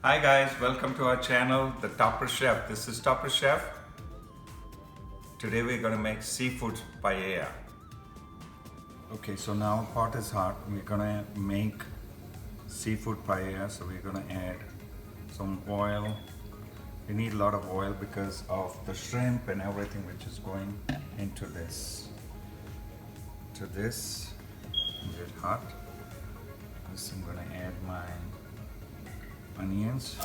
Hi guys, welcome to our channel, The Topper Chef. This is Topper Chef. Today we're going to make seafood paella. Okay, so now pot is hot. We're going to make seafood paella. So we're going to add some oil. We need a lot of oil because of the shrimp and everything which is going into this. To this, get hot. This I'm going to add my onions.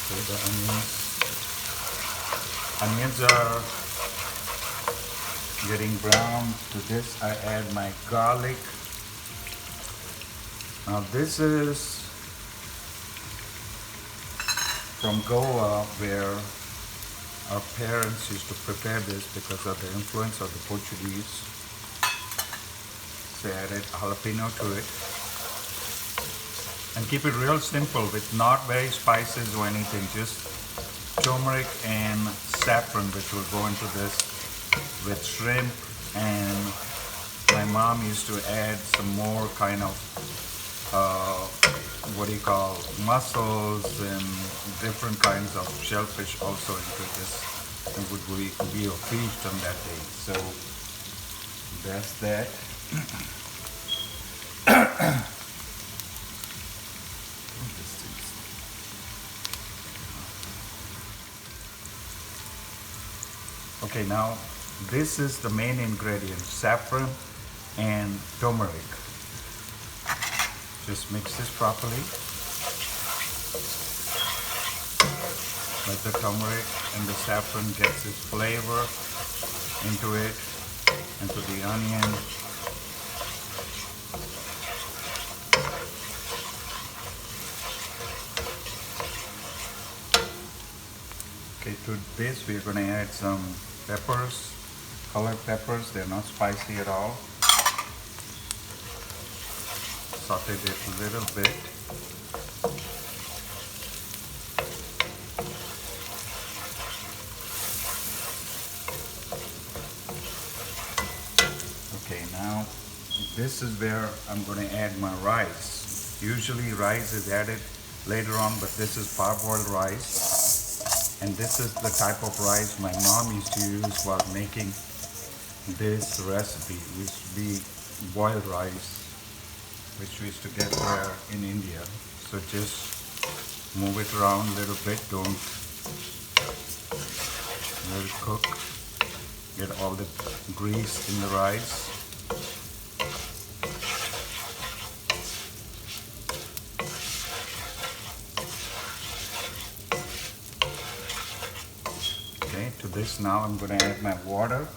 So the onions are getting brown. To this I add my garlic. Now this is from Goa, where our parents used to prepare this because of the influence of the Portuguese. So I added jalapeño to it. And keep it real simple with not very spices or anything, just turmeric and saffron, which will go into this with shrimp. And my mom used to add some more kind of mussels and different kinds of shellfish also into this. It would be a feast on that day. So that's that. Okay, now this is the main ingredient, saffron and turmeric. Just mix this properly. Let the turmeric and the saffron gets its flavor into it, into the onion. Okay, to this we're going to add some peppers, colored peppers. They're not spicy at all. Saute it a little bit. Okay, now this is where I'm going to add my rice. Usually rice is added later on, but this is parboiled rice. And this is the type of rice my mom used to use while making this recipe. It used to be boiled rice, which we used to get there in India. So just move it around a little bit, don't let it cook. Get all the grease in the rice. Okay, to this now I'm going to add my water,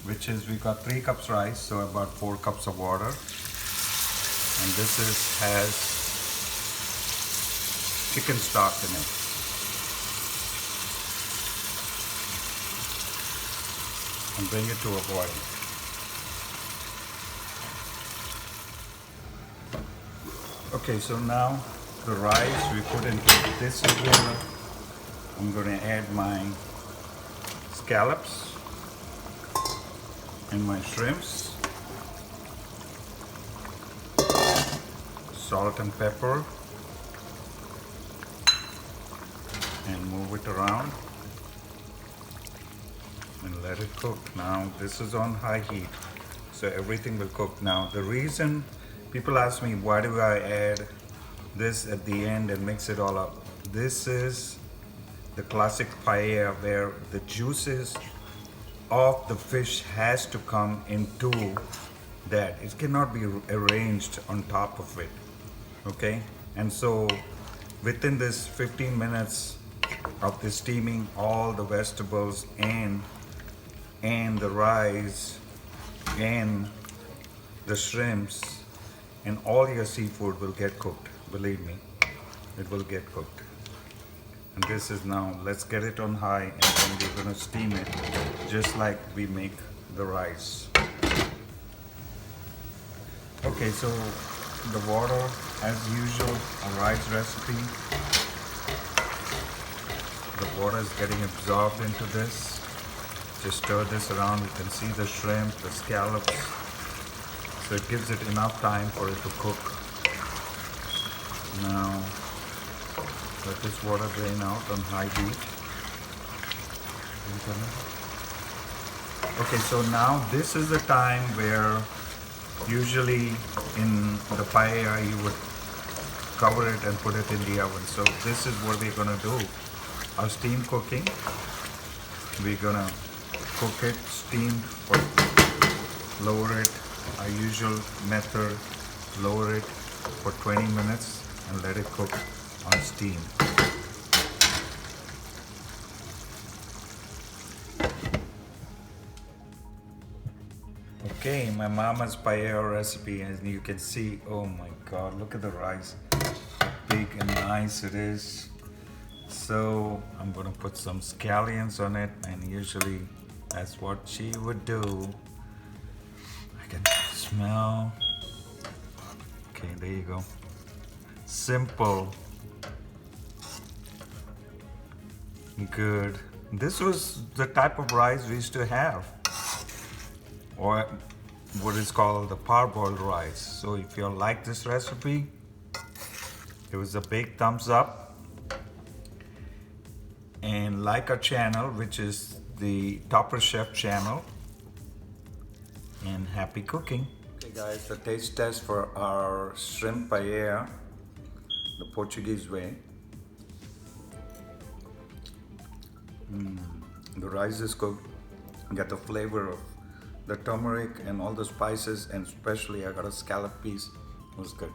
which is, we got 3 cups rice, so about 4 cups of water. And this has chicken stock in it. And bring it to a boil. Okay, so now the rice we put into this bowl. I'm going to add my scallops and my shrimps. Salt and pepper, and move it around and let it cook. Now this is on high heat, so everything will cook. Now the reason people ask me, why do I add this at the end and mix it all up? This is the classic paella where the juices of the fish has to come into that. It cannot be arranged on top of it. Okay, and so within this 15 minutes of the steaming, all the vegetables and the rice and the shrimps and all your seafood will get cooked. Believe me, it will get cooked. And this is now, let's get it on high, and then we're going to steam it just like we make the rice. Okay, so the water, as usual, a rice recipe. The water is getting absorbed into this. Just stir this around. You can see the shrimp, the scallops. So it gives it enough time for it to cook. Now, let this water drain out on high heat. Okay, so now this is the time where usually in the paella you would cover it and put it in the oven. So this is what we're gonna do. Our steam cooking, we're gonna cook it steamed or lower it. Our usual method, lower it for 20 minutes and let it cook on steam. Okay, my mama's paella recipe, and you can see, oh my god, look at the rice, how big and nice it is. So I'm gonna put some scallions on it, and usually that's what she would do. I can smell. Okay, there you go. Simple. Good. This was the type of rice we used to have, or what is called the parboiled rice. So if you like this recipe, give us a big thumbs up and like our channel, which is the Topper Chef channel, and happy cooking. Okay guys, the taste test for our shrimp paella, the Portuguese way. The rice is cooked. Get the flavor of the turmeric and all the spices, and especially I got a scallop piece. It was good.